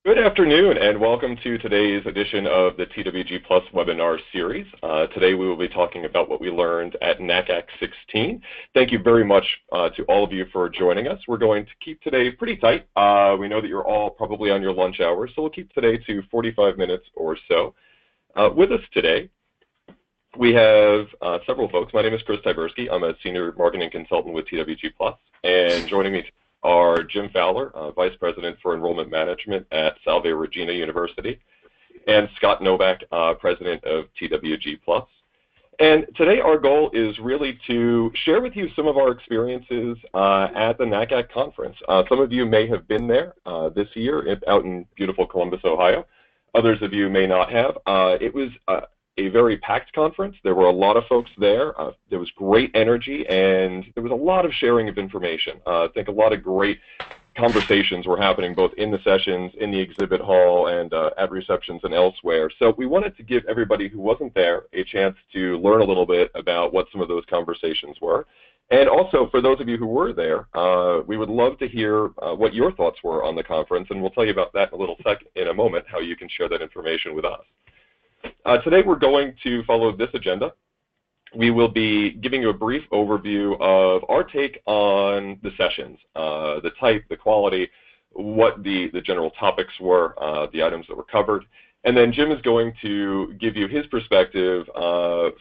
Good afternoon, and welcome to today's edition of the TWG Plus webinar series. Today we will be talking about what we learned at NACAC 16. Thank you very much to all of you for joining us. We're going to keep today pretty tight. We know that you're all probably on your lunch hour, so we'll keep today to 45 minutes or so. With us today, we have several folks. My name is Chris Tyberski. I'm a senior marketing consultant with TWG Plus, and joining me are Jim Fowler, Vice President for Enrollment Management at Salve Regina University, and Scott Novak, President of TWG Plus. And today our goal is really to share with you some of our experiences at the NACAC conference. Some of you may have been there this year out in beautiful Columbus, Ohio. Others of you may not have. It was a very packed conference. There were a lot of folks there. There was great energy, and there was a lot of sharing of information. I think a lot of great conversations were happening both in the sessions, in the exhibit hall, and at receptions and elsewhere. So we wanted to give everybody who wasn't there a chance to learn a little bit about what some of those conversations were. And also, for those of you who were there, we would love to hear what your thoughts were on the conference, and we'll tell you about that in a moment, how you can share that information with us. Today we're going to follow this agenda. We will be giving you a brief overview of our take on the sessions, the type, the quality, what the general topics were, the items that were covered. And then Jim is going to give you his perspective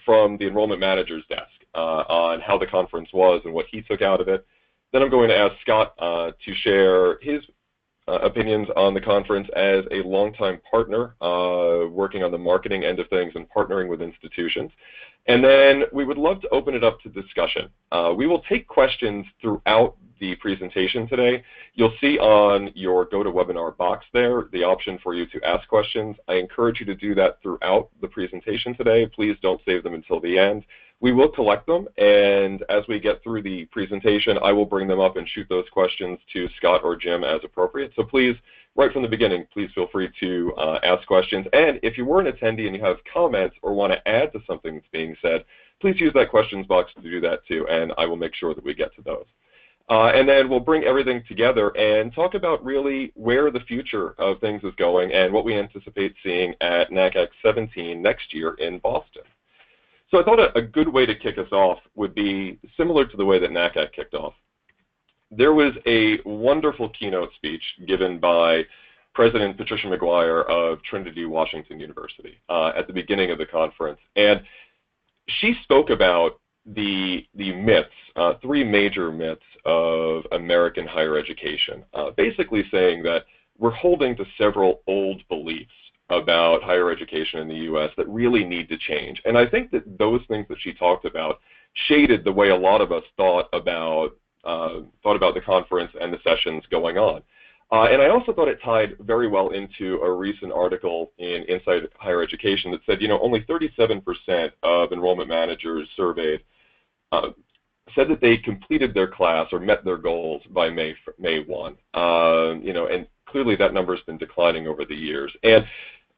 from the enrollment manager's desk on how the conference was and what he took out of it. Then I'm going to ask Scott to share his opinions on the conference as a longtime partner working on the marketing end of things and partnering with institutions. And then we would love to open it up to discussion. We will take questions throughout the presentation today. You'll see on your GoToWebinar box there the option for you to ask questions. I encourage you to do that throughout the presentation today. Please don't save them until the end. We will collect them, and as we get through the presentation, I will bring them up and shoot those questions to Scott or Jim as appropriate. So please, right from the beginning, please feel free to ask questions. And if you were an attendee and you have comments or want to add to something that's being said, please use that questions box to do that too, and I will make sure that we get to those. And then we'll bring everything together and talk about really where the future of things is going and what we anticipate seeing at NACAC 17 next year in Boston. So I thought a good way to kick us off would be similar to the way that NACAC kicked off. There was a wonderful keynote speech given by President Patricia McGuire of Trinity Washington University at the beginning of the conference. And she spoke about the myths, three major myths of American higher education, basically saying that we're holding to several old beliefs about higher education in the U.S. that really need to change. And I think that those things that she talked about shaded the way a lot of us thought about the conference and the sessions going on. And I also thought it tied very well into a recent article in Inside Higher Education that said, only 37% of enrollment managers surveyed said that they completed their class or met their goals by May 1. And clearly that number has been declining over the years. And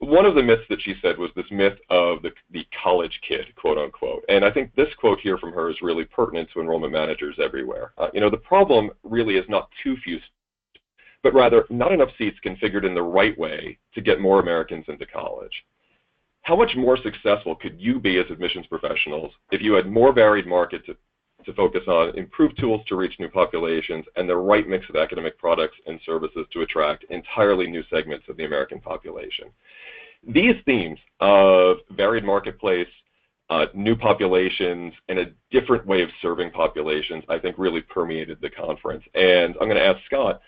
one of the myths that she said was this myth of the college kid, quote unquote. And I think this quote here from her is really pertinent to enrollment managers everywhere. The problem really is not too few, but rather not enough seats configured in the right way to get more Americans into college. How much more successful could you be as admissions professionals if you had more varied market to focus on, improved tools to reach new populations, and the right mix of academic products and services to attract entirely new segments of the American population? These themes of varied marketplace, new populations, and a different way of serving populations, I think really permeated the conference. And I'm going to ask Scott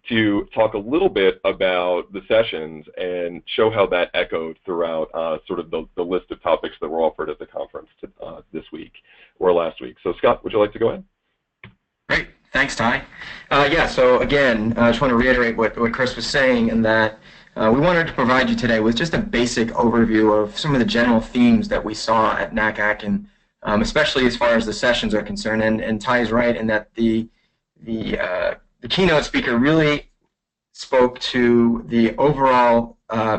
to talk a little bit about the sessions and show how that echoed throughout sort of the list of topics that were offered at the conference this week or last week. So Scott, would you like to go ahead? Great. Thanks, Ty. So again, I just want to reiterate what Chris was saying, in that we wanted to provide you today with just a basic overview of some of the general themes that we saw at NACAC, and especially as far as the sessions are concerned. And Ty is right in that the keynote speaker really spoke to the overall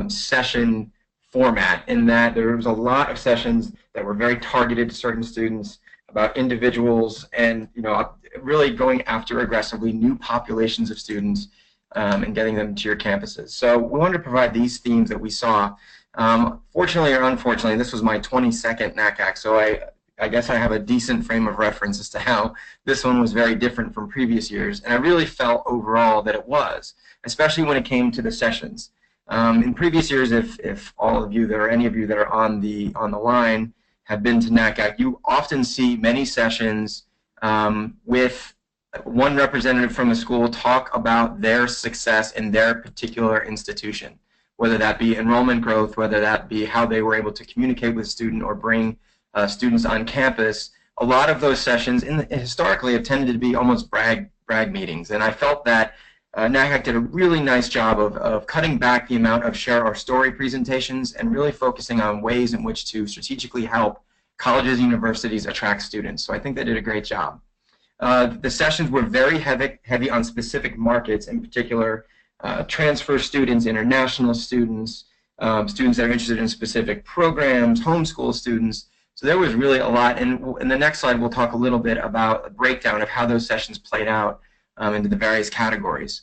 session format, in that there was a lot of sessions that were very targeted to certain students, about individuals, and really going after aggressively new populations of students and getting them to your campuses. So we wanted to provide these themes that we saw. Fortunately or unfortunately, this was my 22nd NACAC, so I guess I have a decent frame of reference as to how this one was very different from previous years, and I really felt overall that it was, especially when it came to the sessions. In previous years, if all of you there or any of you that are on the line have been to NACAC, you often see many sessions with one representative from the school talk about their success in their particular institution, whether that be enrollment growth, whether that be how they were able to communicate with students or bring students on campus. A lot of those sessions historically have tended to be almost brag meetings, and I felt that NACAC did a really nice job of cutting back the amount of share our story presentations and really focusing on ways in which to strategically help colleges and universities attract students. So I think they did a great job. The sessions were very heavy on specific markets, in particular transfer students, international students, students that are interested in specific programs, homeschool students. So there was really a lot. And in the next slide, we'll talk a little bit about a breakdown of how those sessions played out into the various categories.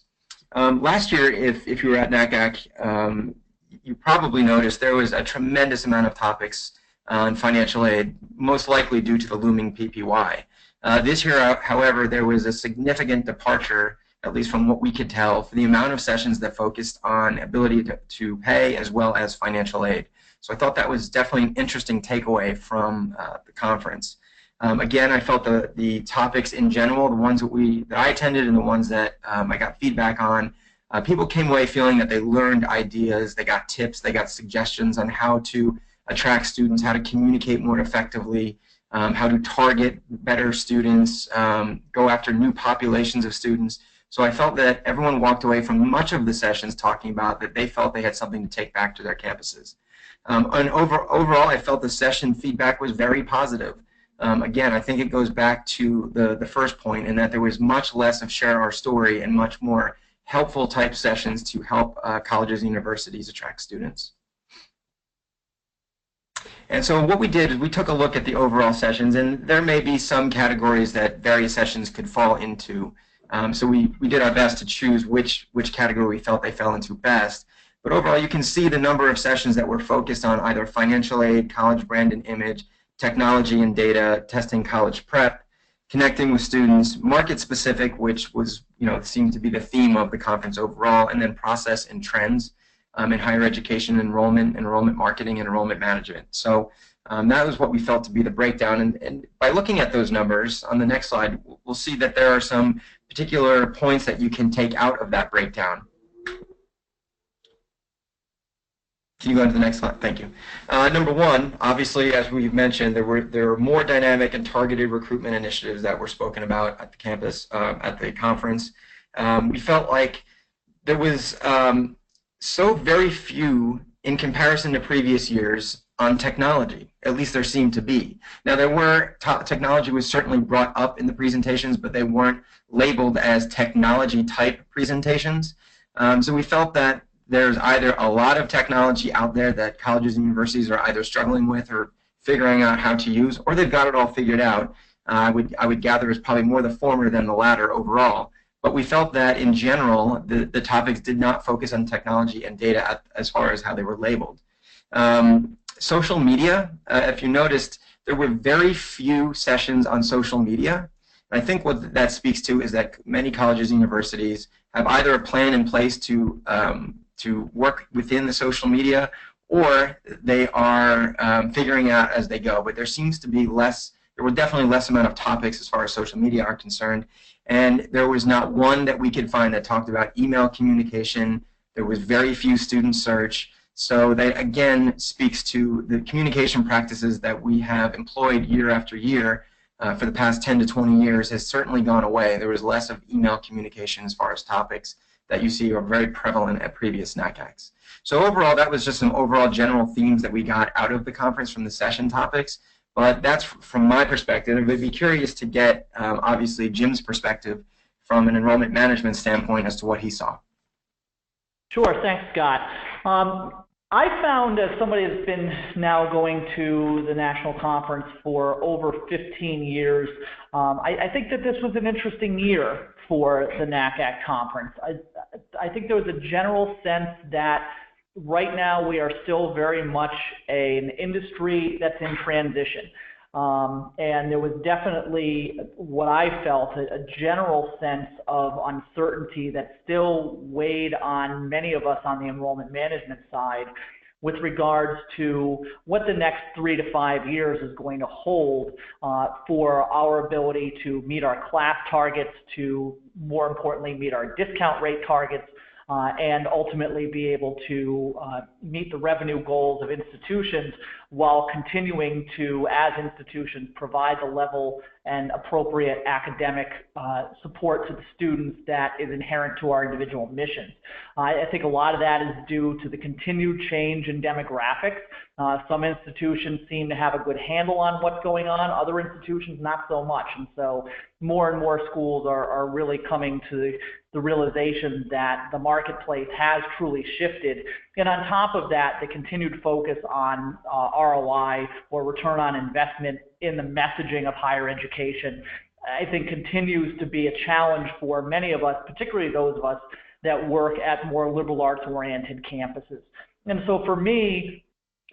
Last year, if you were at NACAC, you probably noticed there was a tremendous amount of topics on financial aid, most likely due to the looming PPY. This year, however, there was a significant departure, at least from what we could tell, for the amount of sessions that focused on ability to pay as well as financial aid. So I thought that was definitely an interesting takeaway from the conference. Again, I felt the topics in general, the ones that I attended and the ones that I got feedback on, people came away feeling that they learned ideas, they got tips, they got suggestions on how to attract students, how to communicate more effectively, how to target better students, go after new populations of students. So I felt that everyone walked away from much of the sessions talking about that they felt they had something to take back to their campuses. And overall, I felt the session feedback was very positive. Again, I think it goes back to the first point in that there was much less of share our story and much more helpful type sessions to help colleges and universities attract students. And so what we did is we took a look at the overall sessions, and there may be some categories that various sessions could fall into. So we did our best to choose which category we felt they fell into best. But overall, you can see the number of sessions that were focused on either financial aid, college brand and image, technology and data, testing college prep, connecting with students, market specific, which was, seemed to be the theme of the conference overall, and then process and trends in higher education enrollment marketing, and enrollment management. So that was what we felt to be the breakdown. And by looking at those numbers, on the next slide, we'll see that there are some particular points that you can take out of that breakdown. Can you go on to the next slide? Thank you. Number one, obviously, as we've mentioned, there were more dynamic and targeted recruitment initiatives that were spoken about at the campus, at the conference. We felt like there was so very few in comparison to previous years on technology. At least there seemed to be. Now, technology was certainly brought up in the presentations, but they weren't labeled as technology type presentations. So we felt that there's either a lot of technology out there that colleges and universities are either struggling with or figuring out how to use, or they've got it all figured out. I would gather it's probably more the former than the latter overall. But we felt that in general, the topics did not focus on technology and data as far as how they were labeled. Social media, if you noticed, there were very few sessions on social media. And I think what that speaks to is that many colleges and universities have either a plan in place to work within the social media, or they are figuring out as they go. But there seems to be there were definitely less amount of topics as far as social media are concerned. And there was not one that we could find that talked about email communication. There was very few student search. So that, again, speaks to the communication practices that we have employed year after year for the past 10 to 20 years has certainly gone away. There was less of email communication as far as topics that you see are very prevalent at previous NACACs. So overall, that was just some overall general themes that we got out of the conference from the session topics. But that's from my perspective. I'd be curious to get, obviously, Jim's perspective from an enrollment management standpoint as to what he saw. Sure, thanks, Scott. I found, as somebody that's been now going to the national conference for over 15 years, I think that this was an interesting year for the NACAC conference. I think there was a general sense that right now we are still very much an industry that's in transition. And there was definitely what I felt a general sense of uncertainty that still weighed on many of us on the enrollment management side with regards to what the next 3 to 5 years is going to hold for our ability to meet our class targets, to more importantly meet our discount rate targets, and ultimately be able to meet the revenue goals of institutions while continuing to, as institutions, provide the level and appropriate academic support to the students that is inherent to our individual missions. I think a lot of that is due to the continued change in demographics. Some institutions seem to have a good handle on what's going on, other institutions not so much. And so more and more schools are really coming to the realization that the marketplace has truly shifted. And on top of that, the continued focus on ROI, or return on investment, in the messaging of higher education, I think continues to be a challenge for many of us, particularly those of us that work at more liberal arts-oriented campuses. And so for me,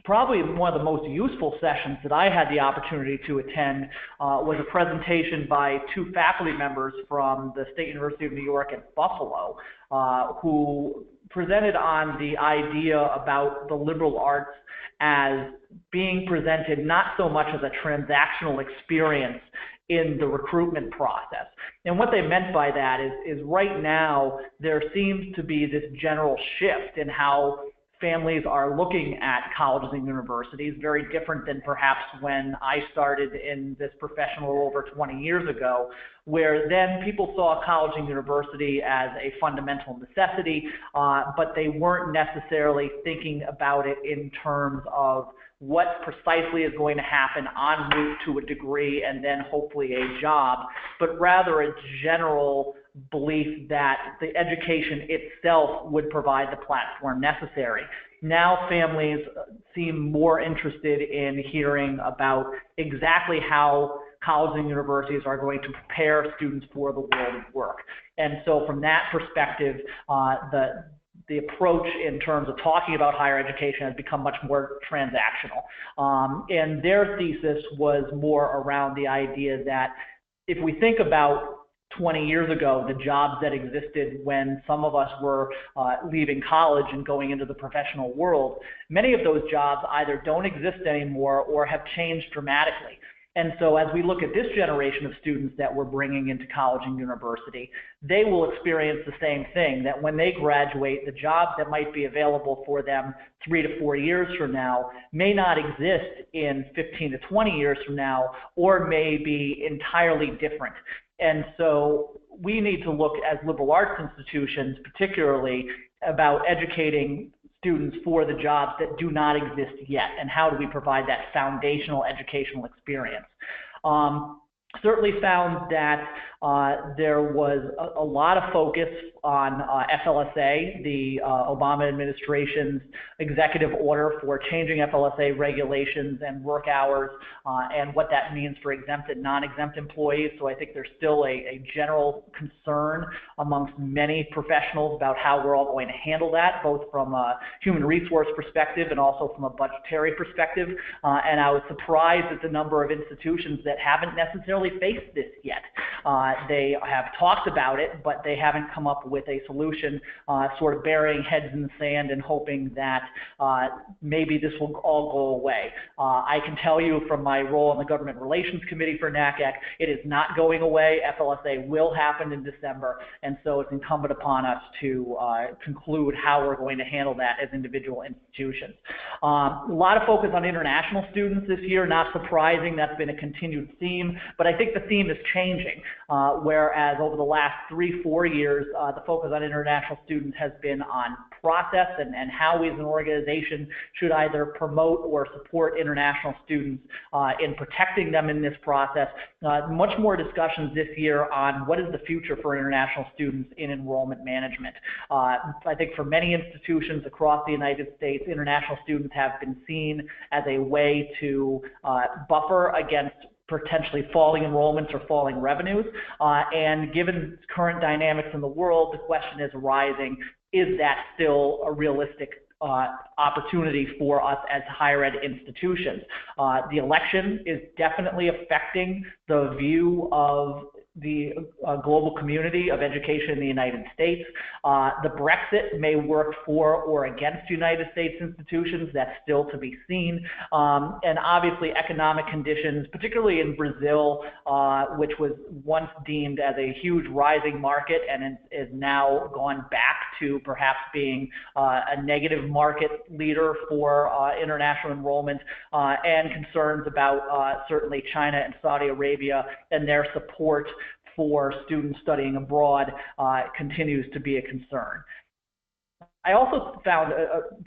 probably one of the most useful sessions that I had the opportunity to attend was a presentation by 2 faculty members from the State University of New York at Buffalo, who presented on the idea about the liberal arts as being presented not so much as a transactional experience in the recruitment process. And what they meant by that is right now there seems to be this general shift in how families are looking at colleges and universities, very different than perhaps when I started in this profession over 20 years ago, where then people saw college and university as a fundamental necessity, but they weren't necessarily thinking about it in terms of what precisely is going to happen en route to a degree and then hopefully a job, but rather a general belief that the education itself would provide the platform necessary. Now families seem more interested in hearing about exactly how colleges and universities are going to prepare students for the world of work. And so from that perspective, the approach in terms of talking about higher education has become much more transactional. And their thesis was more around the idea that if we think about 20 years ago, the jobs that existed when some of us were leaving college and going into the professional world, many of those jobs either don't exist anymore or have changed dramatically. And so as we look at this generation of students that we're bringing into college and university, they will experience the same thing, that when they graduate, the jobs that might be available for them 3 to 4 years from now may not exist in 15 to 20 years from now, or may be entirely different. And so we need to look as liberal arts institutions, particularly about educating students for the jobs that do not exist yet, and how do we provide that foundational educational experience. Certainly found that there was a lot of focus on FLSA, the Obama administration's executive order for changing FLSA regulations and work hours, and what that means for exempt and non-exempt employees. So I think there's still a general concern amongst many professionals about how we're all going to handle that, both from a human resource perspective and also from a budgetary perspective. And I was surprised at the number of institutions that haven't necessarily faced this yet. They have talked about it, but they haven't come up with a solution, sort of burying heads in the sand and hoping that maybe this will all go away. I can tell you from my role on the Government Relations Committee for NACAC, it is not going away. FLSA will happen in December, and so it's incumbent upon us to conclude how we're going to handle that as individual institutions. A lot of focus on international students this year, not surprising, that's been a continued theme, but I think the theme is changing, whereas over the last 3-4 years, the focus on international students has been on process and how we as an organization should either promote or support international students in protecting them in this process. Much more discussions this year on what is the future for international students in enrollment management. I think for many institutions across the United States, international students have been seen as a way to buffer against potentially falling enrollments or falling revenues. And given current dynamics in the world, the question is arising, is that still a realistic opportunity for us as higher ed institutions? The election is definitely affecting the view of the global community of education in the United States. The Brexit may work for or against United States institutions. That's still to be seen. And obviously economic conditions, particularly in Brazil, which was once deemed as a huge rising market and is now gone back to perhaps being a negative market leader for international enrollment, and concerns about certainly China and Saudi Arabia and their support for students studying abroad continues to be a concern. I also found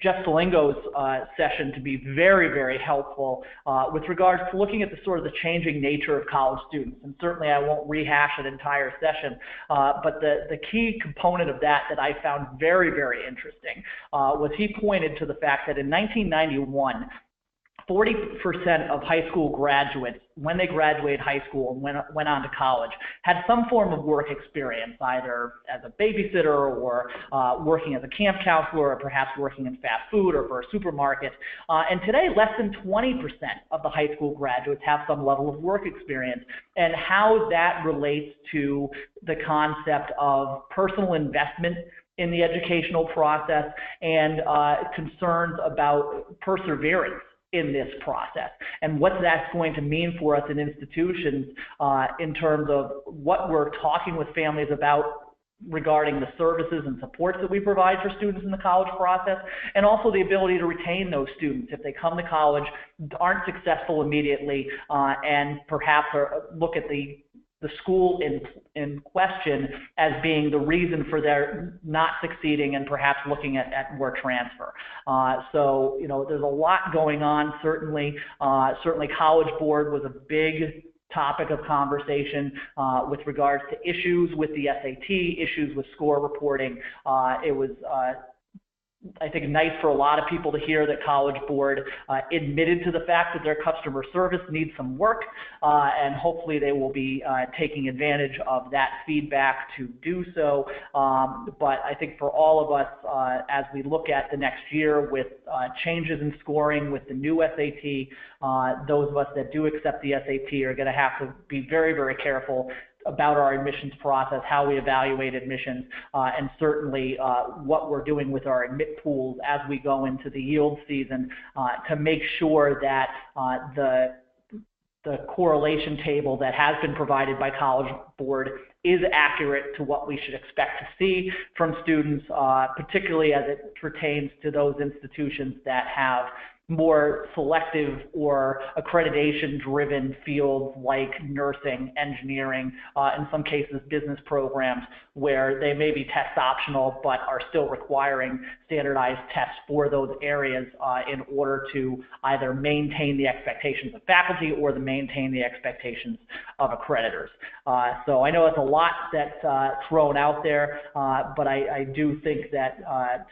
Jeff Salingo's session to be very, very helpful with regards to looking at the sort of the changing nature of college students. And certainly I won't rehash an entire session, but the key component of that I found very, very interesting was he pointed to the fact that in 1991, 40% of high school graduates, when they graduated high school and went on to college, had some form of work experience, either as a babysitter or working as a camp counselor, or perhaps working in fast food or for a supermarket. And today, less than 20% of the high school graduates have some level of work experience, and how that relates to the concept of personal investment in the educational process and concerns about perseverance in this process, and what that's going to mean for us in institutions in terms of what we're talking with families about regarding the services and supports that we provide for students in the college process, and also the ability to retain those students if they come to college, aren't successful immediately, and perhaps look at the school in question as being the reason for their not succeeding and perhaps looking at more transfer. So, you know, there's a lot going on, certainly. Certainly College Board was a big topic of conversation with regards to issues with the SAT, issues with score reporting. It was I think nice for a lot of people to hear that College Board admitted to the fact that their customer service needs some work, and hopefully they will be taking advantage of that feedback to do so. But I think for all of us, as we look at the next year with changes in scoring with the new SAT, those of us that do accept the SAT are going to have to be very, very careful about our admissions process, how we evaluate admissions, and certainly what we're doing with our admit pools as we go into the yield season to make sure that the correlation table that has been provided by College Board is accurate to what we should expect to see from students, particularly as it pertains to those institutions that have more selective or accreditation-driven fields like nursing, engineering, in some cases business programs, where they may be test optional but are still requiring standardized tests for those areas in order to either maintain the expectations of faculty or to maintain the expectations of accreditors. So I know it's a lot that's thrown out there, but I do think that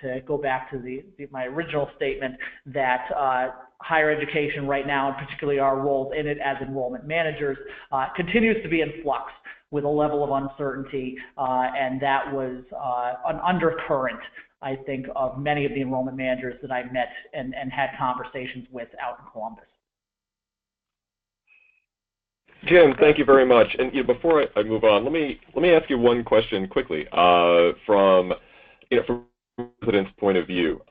to go back to my original statement that higher education right now, and particularly our roles in it as enrollment managers, continues to be in flux with a level of uncertainty, and that was an undercurrent, I think, of many of the enrollment managers that I met and had conversations with out in Columbus. Jim, thank you very much. And before I move on, let me ask you one question quickly from the President's point of view.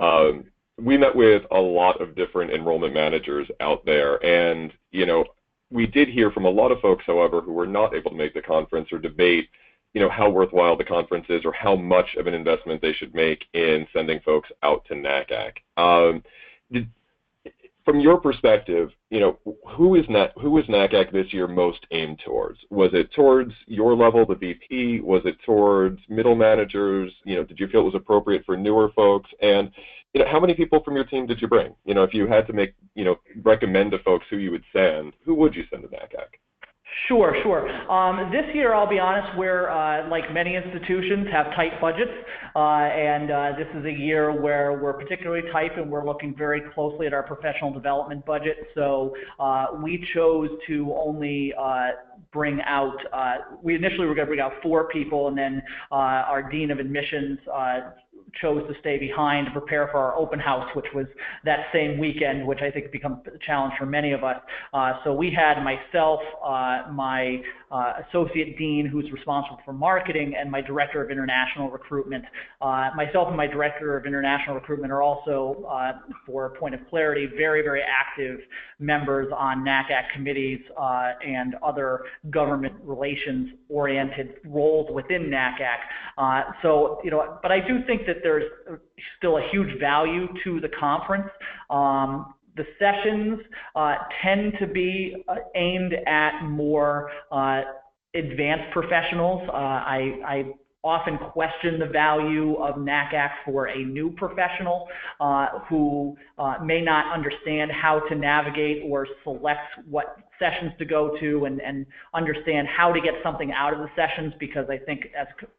We met with a lot of different enrollment managers out there, and we did hear from a lot of folks, however, who were not able to make the conference or debate how worthwhile the conference is or how much of an investment they should make in sending folks out to NACAC. From your perspective, who is NACAC this year most aimed towards? Was it towards your level, the VP? Was it towards middle managers? Did you feel it was appropriate for newer folks? And how many people from your team did you bring? If you had to make, recommend to folks who you would send, who would you send to NACAC? Sure, sure. This year, I'll be honest, we're, like many institutions, have tight budgets, and this is a year where we're particularly tight and we're looking very closely at our professional development budget. So we chose to only bring out, we initially were going to bring out 4 people, and then our Dean of Admissions chose to stay behind to prepare for our open house, which was that same weekend, which I think becomes a challenge for many of us. So we had myself, my associate dean, who's responsible for marketing, and my director of international recruitment. Myself and my director of international recruitment are also, for a point of clarity, very, very active members on NACAC committees and other government relations oriented roles within NACAC. So, you know, but I do think that there's still a huge value to the conference. The sessions tend to be aimed at more advanced professionals. I often question the value of NACAC for a new professional who may not understand how to navigate or select what sessions to go to and understand how to get something out of the sessions, because I think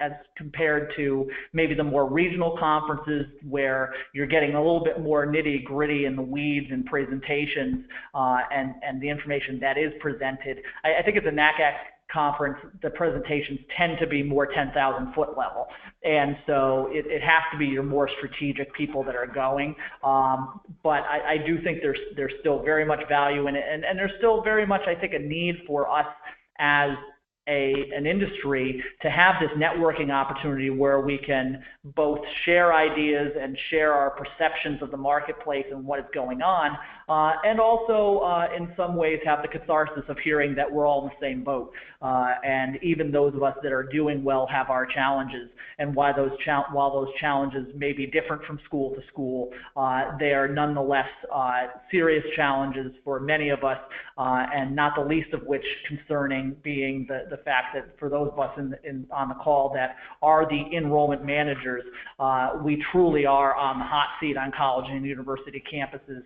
as compared to maybe the more regional conferences where you're getting a little bit more nitty gritty in the weeds and presentations and the information that is presented, I think at the NACAC conference, the presentations tend to be more 10,000 foot level. And so it has to be your more strategic people that are going. But I do think there's still very much value in it. And there's still very much, I think, a need for us as an industry to have this networking opportunity where we can both share ideas and share our perceptions of the marketplace and what is going on, and also in some ways have the catharsis of hearing that we're all in the same boat. And even those of us that are doing well have our challenges, and while those challenges may be different from school to school, they are nonetheless serious challenges for many of us, and not the least of which concerning being the fact that for those of us on the call that are the enrollment managers, we truly are on the hot seat on college and university campuses.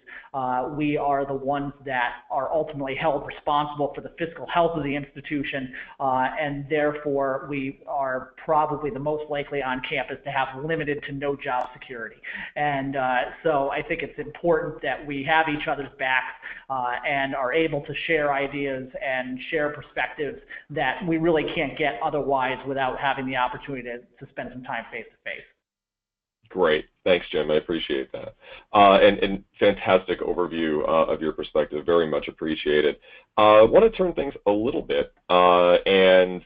We are the ones that are ultimately held responsible for the fiscal health of the institution, and therefore we are probably the most likely on campus to have limited to no job security. And so I think it's important that we have each other's backs and are able to share ideas and share perspectives that we really can't get otherwise without having the opportunity to spend some time face to face. Great. Thanks, Jim. I appreciate that. And fantastic overview of your perspective. Very much appreciated. I want to turn things a little bit and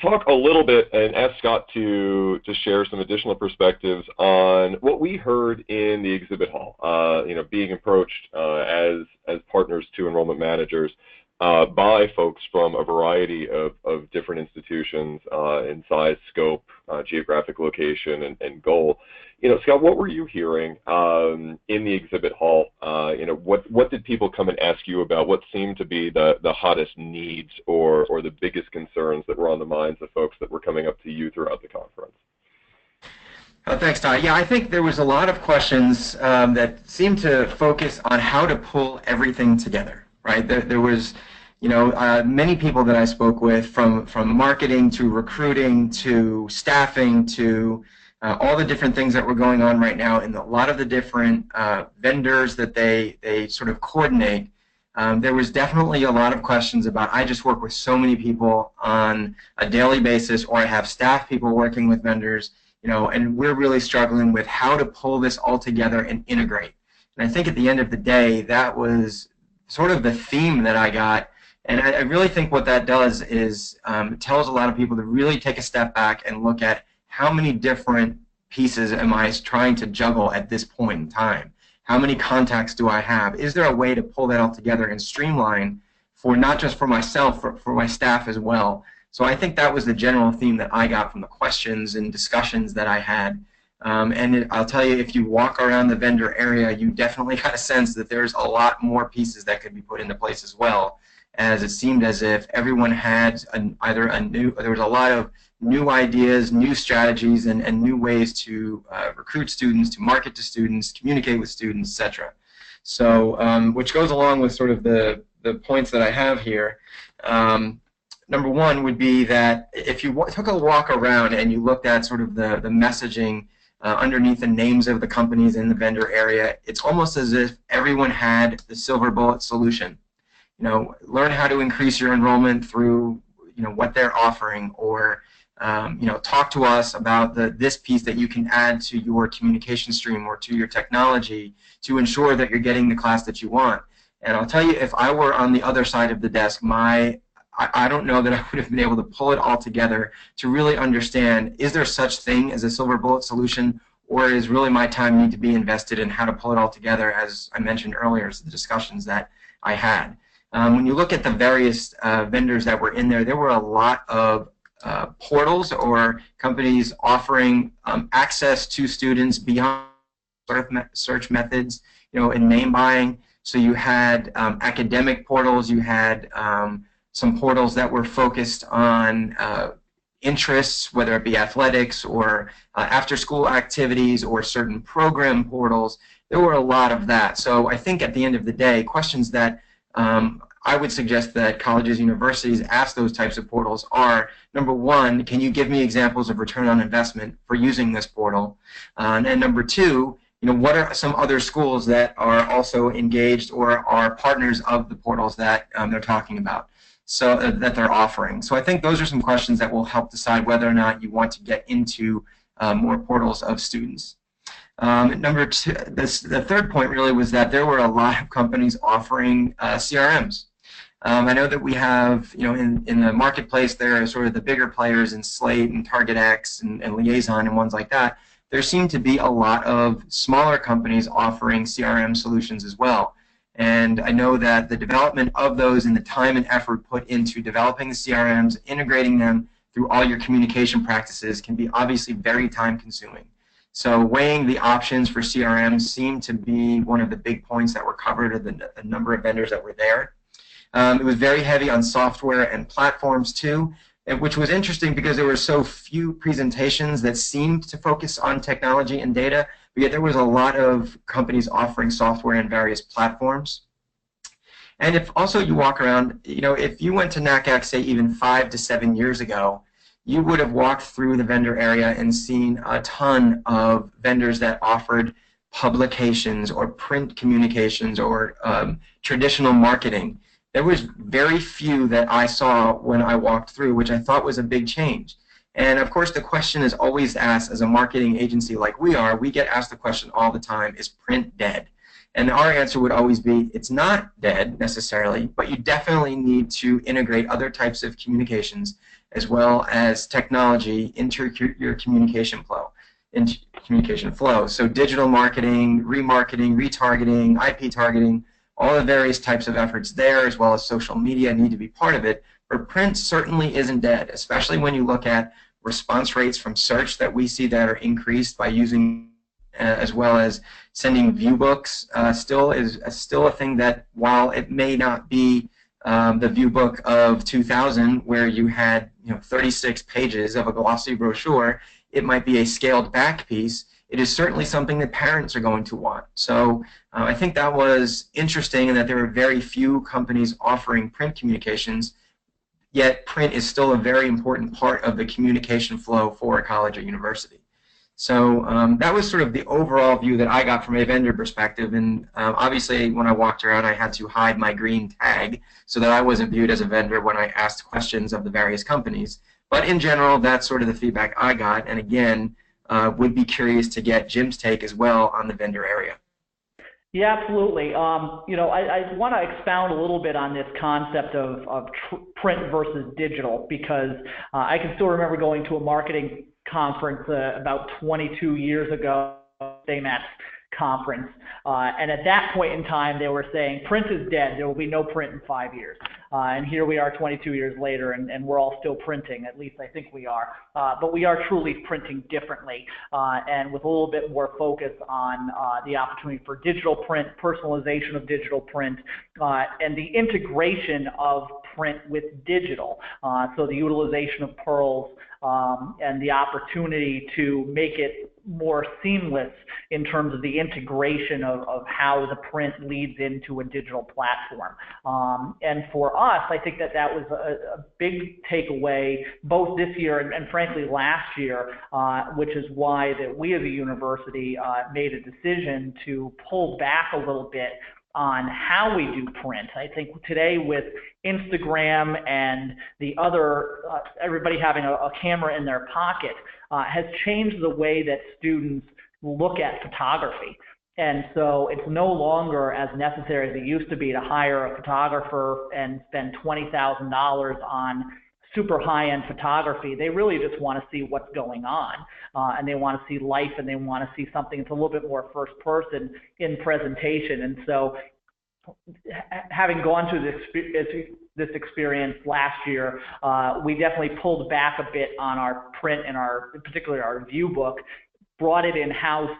talk a little bit and ask Scott to share some additional perspectives on what we heard in the exhibit hall. You know, being approached as partners to enrollment managers by folks from a variety of different institutions in size, scope, geographic location, and goal. You know, Scott, what were you hearing in the exhibit hall? You know, what did people come and ask you about? What seemed to be the hottest needs or the biggest concerns that were on the minds of folks that were coming up to you throughout the conference? Thanks, Todd. Yeah, I think there was a lot of questions that seemed to focus on how to pull everything together. Right, there was, you know, many people that I spoke with, from marketing to recruiting to staffing to all the different things that were going on right now, and a lot of the different vendors that they sort of coordinate. There was definitely a lot of questions about, I just work with so many people on a daily basis, or I have staff people working with vendors, you know, and we're really struggling with how to pull this all together and integrate. And I think at the end of the day, that was sort of the theme that I got, and I really think what that does is it tells a lot of people to really take a step back and look at how many different pieces am I trying to juggle at this point in time? How many contacts do I have? Is there a way to pull that all together and streamline for not just for myself, for my staff as well? So I think that was the general theme that I got from the questions and discussions that I had. And I'll tell you, if you walk around the vendor area, you definitely got a sense that there's a lot more pieces that could be put into place as well, as it seemed as if everyone had there was a lot of new ideas, new strategies, and new ways to recruit students, to market to students, communicate with students, etc. So, which goes along with sort of the the points that I have here. Number one would be that if you took a walk around and you looked at sort of the messaging underneath the names of the companies in the vendor area, it's almost as if everyone had the silver bullet solution. Learn how to increase your enrollment through, what they're offering, or talk to us about this piece that you can add to your communication stream or to your technology to ensure that you're getting the class that you want. And I'll tell you, if I were on the other side of the desk, I don't know that I would have been able to pull it all together to really understand, is there such thing as a silver bullet solution, or is really my time need to be invested in how to pull it all together, as I mentioned earlier, the discussions that I had. When you look at the various vendors that were in there were a lot of portals or companies offering access to students beyond search methods, in name buying. So you had academic portals, you had some portals that were focused on interests, whether it be athletics or after-school activities or certain program portals. There were a lot of that. So I think at the end of the day, questions that I would suggest that colleges, universities ask those types of portals are, number one, can you give me examples of return on investment for using this portal? And number two, what are some other schools that are also engaged or are partners of the portals that they're talking about? So that they're offering. So I think those are some questions that will help decide whether or not you want to get into more portals of students. Number two, the third point really was that there were a lot of companies offering CRMs. I know that we have, in the marketplace, there are sort of the bigger players in Slate and TargetX and Liaison and ones like that. There seem to be a lot of smaller companies offering CRM solutions as well. And I know that the development of those and the time and effort put into developing the CRMs, integrating them through all your communication practices can be obviously very time consuming. So weighing the options for CRMs seemed to be one of the big points that were covered of the number of vendors that were there. It was very heavy on software and platforms too, which was interesting because there were so few presentations that seemed to focus on technology and data, but yet there was a lot of companies offering software and various platforms. And if also you walk around, if you went to NACAC, say even 5 to 7 years ago, you would have walked through the vendor area and seen a ton of vendors that offered publications or print communications or traditional marketing. There was very few that I saw when I walked through, which I thought was a big change. And of course, the question is always asked as a marketing agency like we are, we get asked the question all the time, is print dead? And our answer would always be, it's not dead necessarily, but you definitely need to integrate other types of communications as well as technology into your communication flow. So digital marketing, remarketing, retargeting, IP targeting, all the various types of efforts there, as well as social media, need to be part of it. But print certainly isn't dead, especially when you look at response rates from search that we see that are increased by using, as well as sending view books. Still a thing that, while it may not be the view book of 2000, where you had 36 pages of a glossy brochure, it might be a scaled back piece. It is certainly something that parents are going to want. So I think that was interesting, in that there were very few companies offering print communications, yet print is still a very important part of the communication flow for a college or university. So that was sort of the overall view that I got from a vendor perspective, and obviously when I walked around I had to hide my green tag so that I wasn't viewed as a vendor when I asked questions of the various companies. But in general, that's sort of the feedback I got, and again, would be curious to get Jim's take as well on the vendor area. Yeah, absolutely. I want to expound a little bit on this concept of print versus digital, because I can still remember going to a marketing conference about 22 years ago, AMAT's conference, and at that point in time they were saying print is dead, there will be no print in 5 years. And here we are 22 years later, and we're all still printing, at least I think we are. But we are truly printing differently, and with a little bit more focus on the opportunity for digital print, personalization of digital print, and the integration of print with digital. So the utilization of pearls and the opportunity to make it more seamless in terms of the integration of how the print leads into a digital platform. And for us, I think that was a big takeaway both this year and frankly last year, which is why that we as a university made a decision to pull back a little bit on how we do print. I think today with Instagram and the other, everybody having a camera in their pocket has changed the way that students look at photography. And so it's no longer as necessary as it used to be to hire a photographer and spend $20,000 on super high-end photography. They really just want to see what's going on, and they want to see life, and they want to see something that's a little bit more first person in presentation. And so having gone through this experience last year, we definitely pulled back a bit on our print and particularly our view book, brought it in-house.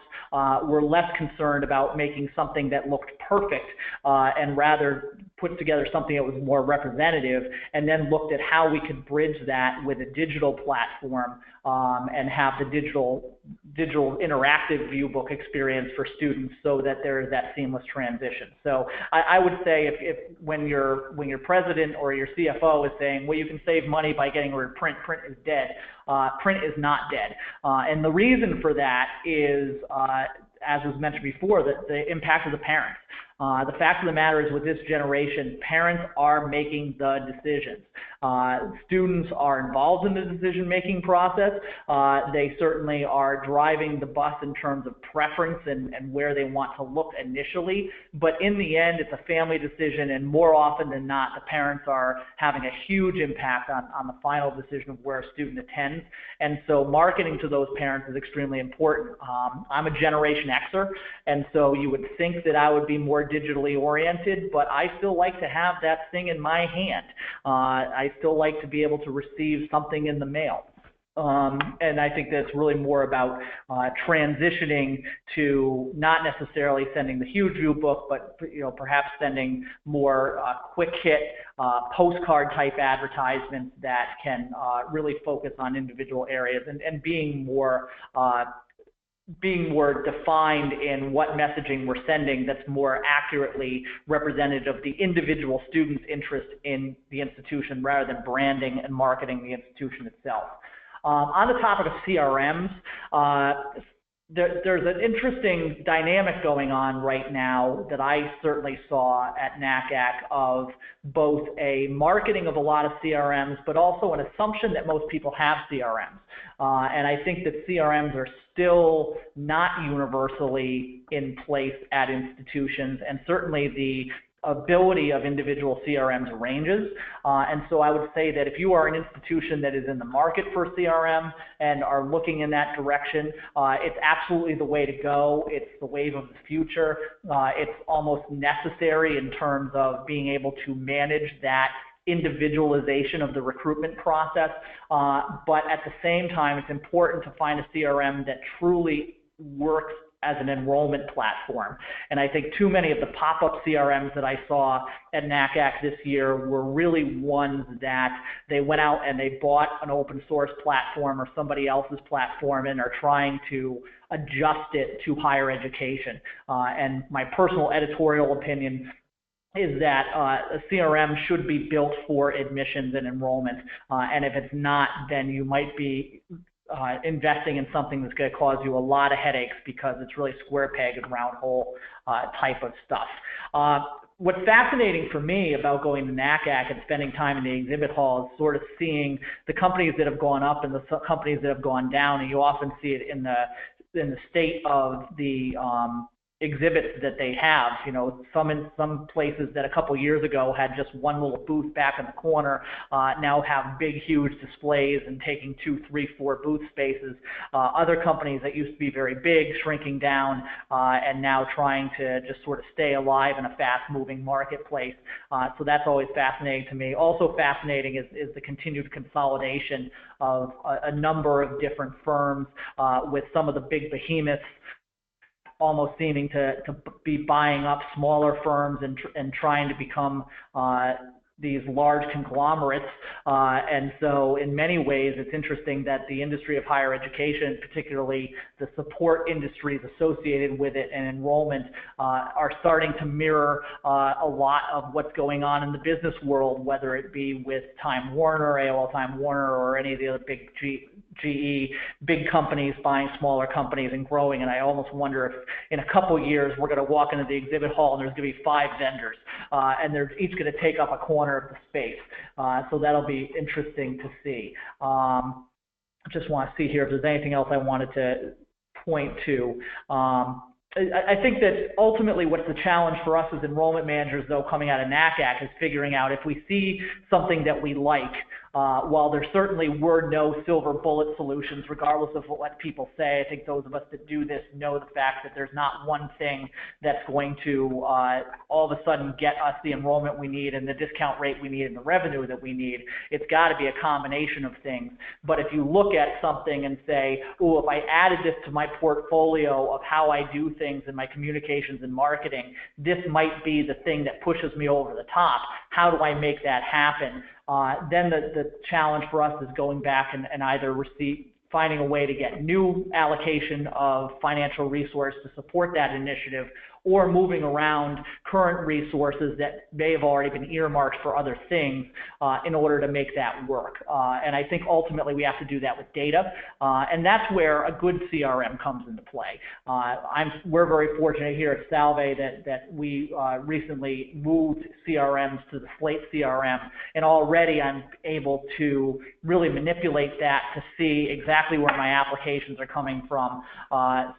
We're less concerned about making something that looked perfect and rather put together something that was more representative, and then looked at how we could bridge that with a digital platform and have the digital interactive view book experience for students so that there is that seamless transition. So I would say if when your president or your CFO is saying, well, you can save money by getting rid of print is dead, print is not dead. And the reason for that is, as was mentioned before, the impact of the parents. The fact of the matter is with this generation, parents are making the decisions. Students are involved in the decision-making process. They certainly are driving the bus in terms of preference and where they want to look initially. But in the end, it's a family decision, and more often than not, the parents are having a huge impact on the final decision of where a student attends. And so marketing to those parents is extremely important. I'm a Generation Xer, and so you would think that I would be more digitally oriented, but I still like to have that thing in my hand. I still like to be able to receive something in the mail. And I think that's really more about transitioning to not necessarily sending the huge view book, but perhaps sending more quick hit postcard type advertisements that can really focus on individual areas and being more defined in what messaging we're sending that's more accurately representative of the individual student's interest in the institution rather than branding and marketing the institution itself. On the topic of CRMs, there's an interesting dynamic going on right now that I certainly saw at NACAC of both a marketing of a lot of CRMs, but also an assumption that most people have CRMs. And I think that CRMs are still not universally in place at institutions, and certainly the ability of individual CRMs ranges. And so I would say that if you are an institution that is in the market for CRM and are looking in that direction, it's absolutely the way to go. It's the wave of the future. It's almost necessary in terms of being able to manage that individualization of the recruitment process. But at the same time, it's important to find a CRM that truly works as an enrollment platform. And I think too many of the pop-up CRMs that I saw at NACAC this year were really ones that they went out and they bought an open source platform or somebody else's platform and are trying to adjust it to higher education. And my personal editorial opinion is that a CRM should be built for admissions and enrollment. And if it's not, then you might be investing in something that's going to cause you a lot of headaches because it's really square peg and round hole type of stuff. What's fascinating for me about going to NACAC and spending time in the exhibit hall is sort of seeing the companies that have gone up and the companies that have gone down, and you often see it in the state of the exhibits that they have. Some places that a couple years ago had just one little booth back in the corner now have big, huge displays and taking 2, 3, 4 booth spaces. Other companies that used to be very big, shrinking down and now trying to just sort of stay alive in a fast-moving marketplace. So that's always fascinating to me. Also fascinating is the continued consolidation of a number of different firms with some of the big behemoths almost seeming to be buying up smaller firms and trying to become these large conglomerates, and so in many ways it's interesting that the industry of higher education, particularly the support industries associated with it and enrollment, are starting to mirror a lot of what's going on in the business world, whether it be with Time Warner, AOL Time Warner, or any of the other big GE, big companies buying smaller companies and growing. And I almost wonder if in a couple years we're going to walk into the exhibit hall and there's going to be 5 vendors, and they're each going to take up a corner of the space. So that'll be interesting to see. Just want to see here if there's anything else I wanted to point to. I think that ultimately what's the challenge for us as enrollment managers, though, coming out of NACAC, is figuring out if we see something that we like, while there certainly were no silver bullet solutions, regardless of what people say. I think those of us that do this know the fact that there's not one thing that's going to all of a sudden get us the enrollment we need and the discount rate we need and the revenue that we need. It's got to be a combination of things. But if you look at something and say, oh, if I added this to my portfolio of how I do things in my communications and marketing, this might be the thing that pushes me over the top. How do I make that happen? Then the challenge for us is going back and either finding a way to get new allocation of financial resource to support that initiative, or moving around current resources that may have already been earmarked for other things in order to make that work. And I think ultimately we have to do that with data, and that's where a good CRM comes into play. We're very fortunate here at Salve that we recently moved CRMs to the Slate CRM, and already I'm able to really manipulate that to see exactly where my applications are coming from,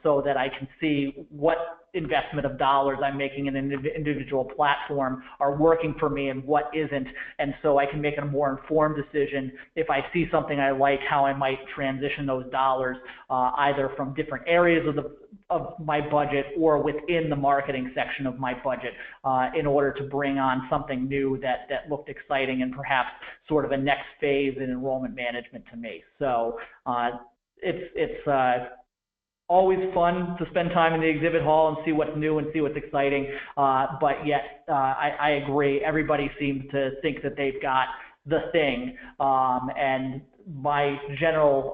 so that I can see what investment of dollars I'm making in an individual platform are working for me and what isn't, and so I can make a more informed decision if I see something I like, how I might transition those dollars either from different areas of my budget or within the marketing section of my budget in order to bring on something new that looked exciting and perhaps sort of a next phase in enrollment management to me. So it's always fun to spend time in the exhibit hall and see what's new and see what's exciting, but yet I agree, everybody seems to think that they've got the thing, and my general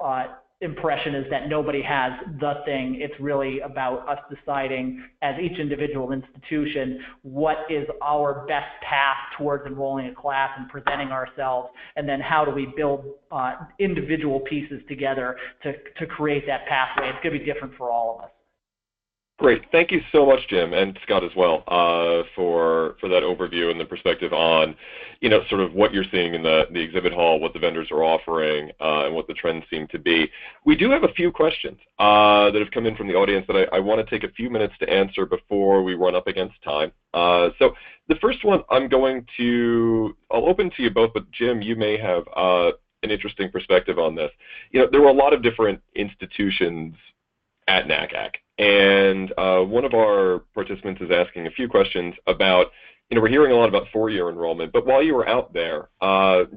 impression is that nobody has the thing. It's really about us deciding as each individual institution what is our best path towards enrolling a class and presenting ourselves, and then how do we build individual pieces together to create that pathway. It's going to be different for all of us. Great. Thank you so much, Jim, and Scott as well, for that overview and the perspective on, sort of what you're seeing in the exhibit hall, what the vendors are offering, and what the trends seem to be. We do have a few questions that have come in from the audience that I want to take a few minutes to answer before we run up against time. So the first one I'll open to you both, but Jim, you may have an interesting perspective on this. There were a lot of different institutions at NACAC. And one of our participants is asking a few questions about, we're hearing a lot about four-year enrollment, but while you were out there,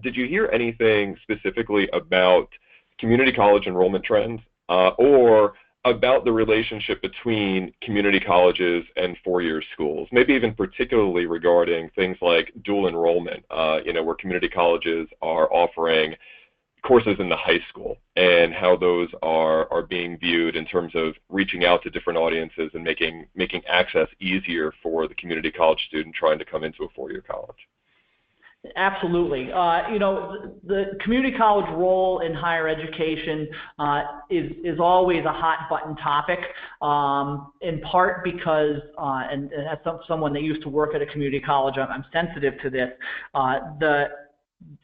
did you hear anything specifically about community college enrollment trends or about the relationship between community colleges and four-year schools, maybe even particularly regarding things like dual enrollment, where community colleges are offering courses in the high school and how those are being viewed in terms of reaching out to different audiences and making access easier for the community college student trying to come into a four-year college. Absolutely. The community college role in higher education is always a hot button topic, in part because, and as someone that used to work at a community college, I'm sensitive to this,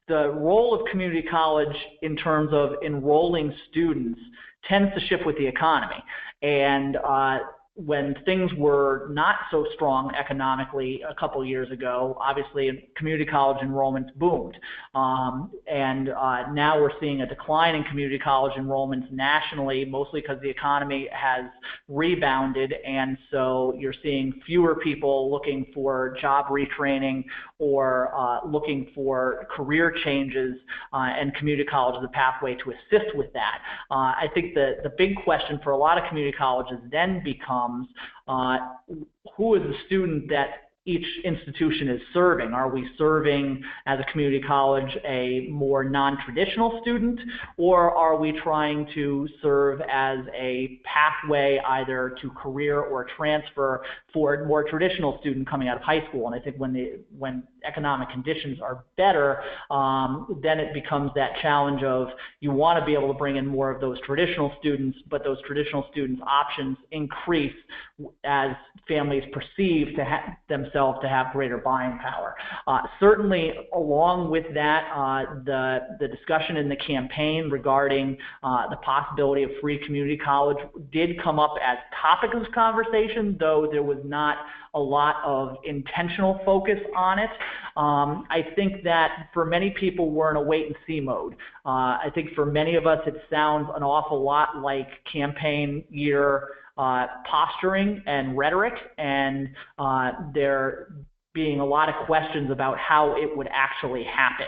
the role of community college in terms of enrolling students tends to shift with the economy. And when things were not so strong economically a couple years ago, obviously community college enrollments boomed. And now we're seeing a decline in community college enrollments nationally, mostly because the economy has rebounded, and so you're seeing fewer people looking for job retraining or looking for career changes, and community college is a pathway to assist with that. I think the big question for a lot of community colleges then becomes, who is the student that each institution is serving. Are we serving, as a community college, a more non-traditional student, or are we trying to serve as a pathway either to career or transfer for a more traditional student coming out of high school? And I think when economic conditions are better, then it becomes that challenge of you want to be able to bring in more of those traditional students, but those traditional students' options increase as families perceive themselves to have greater buying power. Certainly, along with that, the discussion in the campaign regarding the possibility of free community college did come up as topic of conversation, though there was not a lot of intentional focus on it. I think that for many people, we're in a wait-and-see mode. I think for many of us, it sounds an awful lot like campaign year posturing and rhetoric, and there being a lot of questions about how it would actually happen.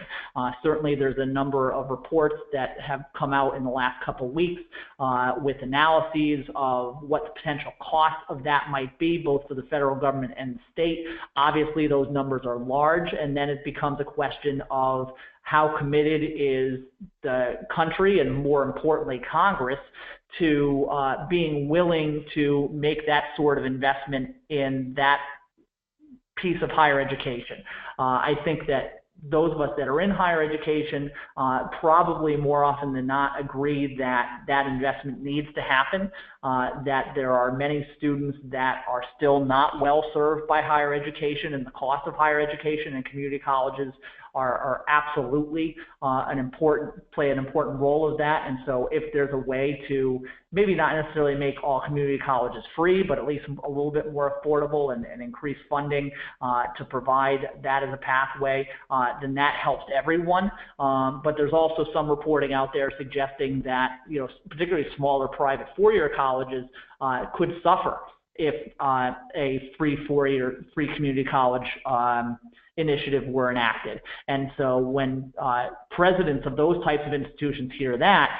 Certainly there's a number of reports that have come out in the last couple of weeks with analyses of what the potential cost of that might be, both for the federal government and the state. Obviously those numbers are large, and then it becomes a question of how committed is the country, and more importantly Congress, to being willing to make that sort of investment in that piece of higher education. I think that those of us that are in higher education probably more often than not agree that that investment needs to happen, that there are many students that are still not well served by higher education, and the cost of higher education and community colleges are absolutely play an important role of that. And so if there's a way to maybe not necessarily make all community colleges free, but at least a little bit more affordable, and increase funding to provide that as a pathway, then that helps everyone. But there's also some reporting out there suggesting that, particularly smaller private four-year colleges could suffer if a free community college initiative were enacted. And so when presidents of those types of institutions hear that,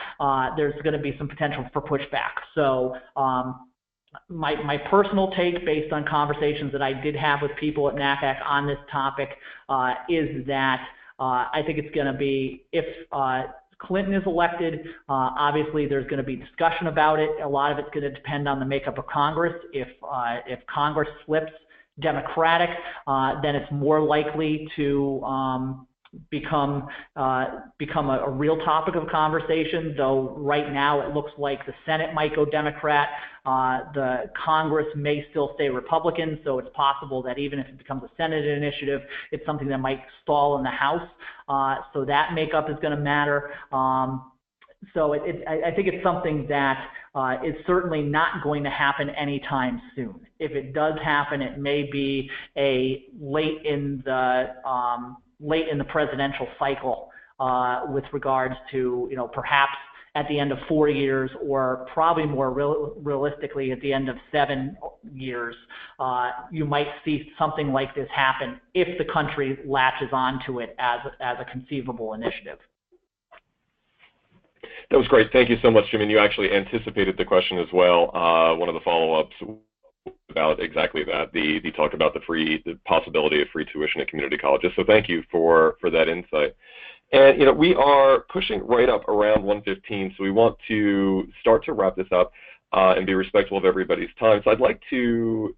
there's going to be some potential for pushback. So my personal take, based on conversations that I did have with people at NACAC on this topic, is that I think it's going to be, if Clinton is elected, obviously there's going to be discussion about it. A lot of it's going to depend on the makeup of Congress. If Congress flips Democratic, then it's more likely to become a real topic of conversation, though right now it looks like the Senate might go Democrat, the Congress may still stay Republican, so it's possible that even if it becomes a Senate initiative, it's something that might stall in the House, so that makeup is going to matter. So I think it's something that is certainly not going to happen anytime soon. If it does happen, it may be a late in the presidential cycle with regards to, perhaps at the end of 4 years, or probably more realistically at the end of 7 years, you might see something like this happen if the country latches onto it as a conceivable initiative. That was great. Thank you so much, Jim. And you actually anticipated the question as well. One of the follow-ups about exactly that. The talk about the possibility of free tuition at community colleges. So thank you for that insight. And we are pushing right up around 1:15, so we want to start to wrap this up and be respectful of everybody's time. So I'd like to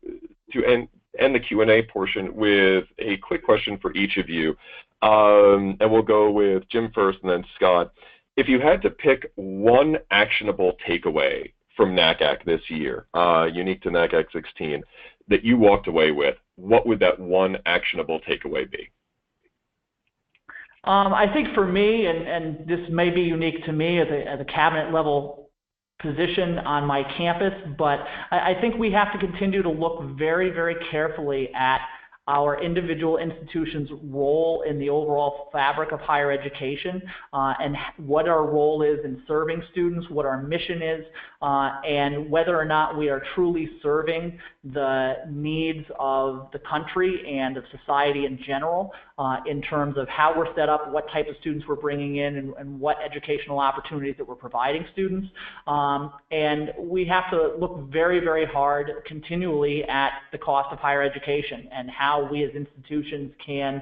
end the Q&A portion with a quick question for each of you, and we'll go with Jim first and then Scott. If you had to pick one actionable takeaway from NACAC this year, unique to NACAC 16, that you walked away with, what would that one actionable takeaway be? I think for me, and this may be unique to me as a cabinet level position on my campus, but I think we have to continue to look very, very carefully at our individual institutions' role in the overall fabric of higher education, and what our role is in serving students, what our mission is, and whether or not we are truly serving the needs of the country and of society in general, in terms of how we're set up, what type of students we're bringing in, and what educational opportunities that we're providing students. And we have to look very, very hard continually at the cost of higher education and how how we as institutions can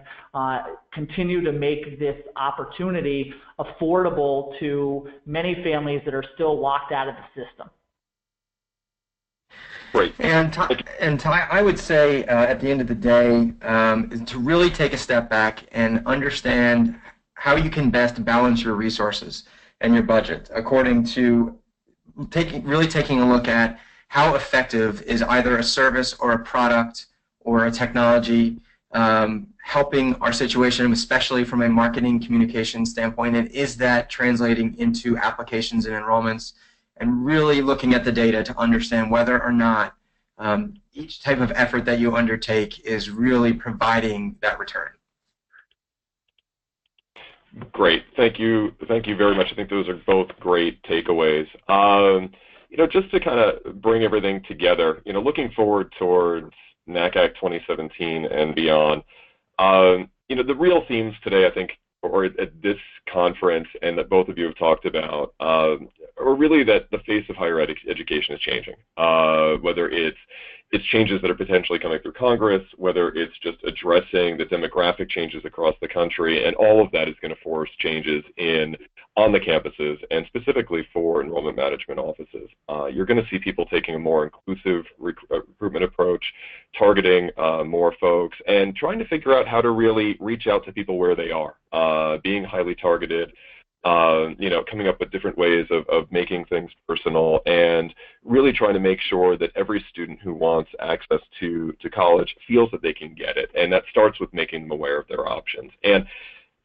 continue to make this opportunity affordable to many families that are still locked out of the system. Great. And Ty, I would say at the end of the day is to really take a step back and understand how you can best balance your resources and your budget according to really taking a look at how effective is either a service or a product or a technology helping our situation, especially from a marketing communication standpoint, and is that translating into applications and enrollments, and really looking at the data to understand whether or not each type of effort that you undertake is really providing that return. Great. Thank you very much. I think those are both great takeaways. Just to kind of bring everything together, looking forward towards NACAC 2017 and beyond, the real themes today, I think, or at this conference, and that both of you have talked about, are really that the face of higher education is changing, whether it's changes that are potentially coming through Congress, whether it's just addressing the demographic changes across the country, and all of that is going to force changes on the campuses, and specifically for enrollment management offices. You're going to see people taking a more inclusive recruitment approach, targeting more folks, and trying to figure out how to really reach out to people where they are, being highly targeted, coming up with different ways of making things personal, and really trying to make sure that every student who wants access to college feels that they can get it. And that starts with making them aware of their options. And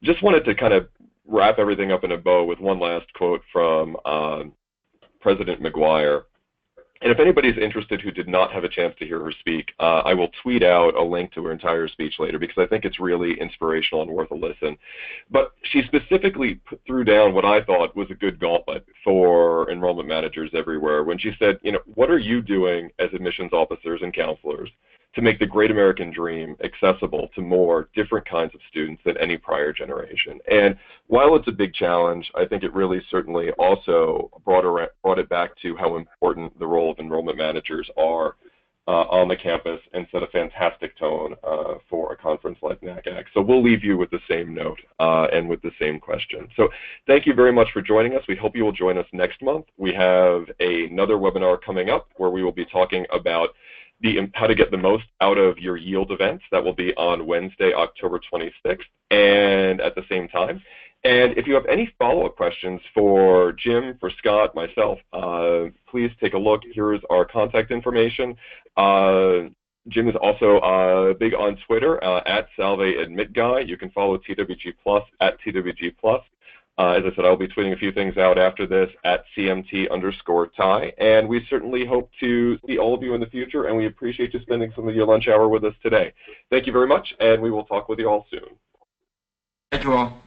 just wanted to kind of wrap everything up in a bow with one last quote from President McGuire. And if anybody's interested who did not have a chance to hear her speak, I will tweet out a link to her entire speech later, because I think it's really inspirational and worth a listen. But she specifically threw down what I thought was a good gauntlet for enrollment managers everywhere when she said, what are you doing as admissions officers and counselors to make the great American dream accessible to more different kinds of students than any prior generation? And while it's a big challenge, I think it really certainly also brought it back to how important the role of enrollment managers are on the campus, and set a fantastic tone for a conference like NACAC. So we'll leave you with the same note and with the same question. So thank you very much for joining us. We hope you will join us next month. We have another webinar coming up where we will be talking about how to get the most out of your yield events. That will be on Wednesday, October 26th, and at the same time. And if you have any follow-up questions for Jim, for Scott, myself, please take a look. Here's our contact information. Jim is also big on Twitter, at SalveAdmitGuy. You can follow TWG Plus at TWG Plus. As I said, I'll be tweeting a few things out after this at CMT_Ty, and we certainly hope to see all of you in the future, and we appreciate you spending some of your lunch hour with us today. Thank you very much, and we will talk with you all soon. Thank you all.